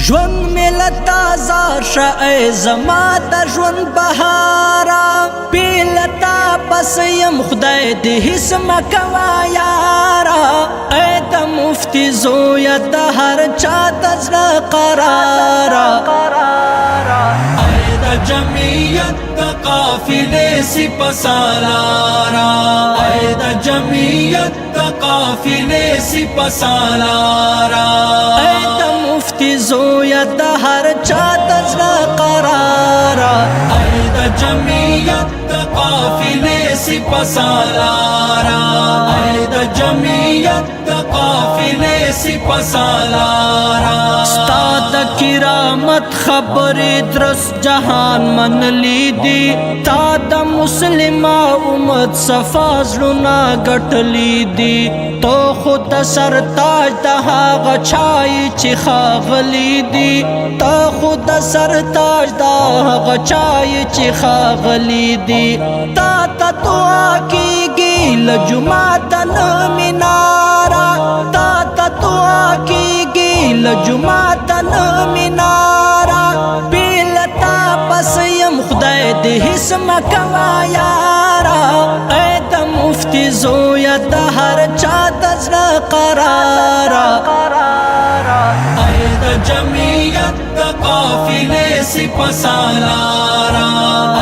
ژوند ملتا زار شای زما د ژوند بهارا بیلتا پس یم خدای دې هیڅ مکوا یارا اے د مفتی زویا د هر چا د زړه قرارا اے د جمعیت د قافلې سپه سالارا اے د جمعیت د قافلې سپه سالارا اے د مفتی زویا د هر چا د زړه قرارا اے د جمعیت د قافلې سپه سالارا اے د جمعیت د قافلې سپه سالارا ستا د کرامت خبرې درس جهان منلی دی تا د مسلمه امت صفا زړونه ګټلی دی تو خود سرتاج د هغه چای چې ښاغلی دی تو خود سرتاج د هغه چای چې ښاغلی دی تا ته دعا کیږي له جومات نه میناره تا ته دعا کیږي له جومات نه میناره بیلتا پس یم خدای دې هیڅ مکوا یاره اے د مفتی زویا د هر چا د زړه قرارا اے د جمعیت د قافلې سپه سالارا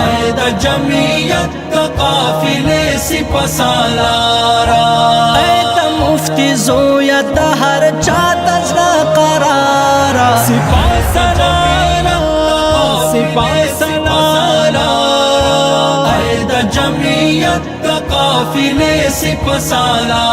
اے د جمعیت د قافلې سپه سالارا اے د مفتی زویا د هر چا د زړه قرارا سپه سالارا سپه سالارا اے د جمعیت د قافلې سپه سالارا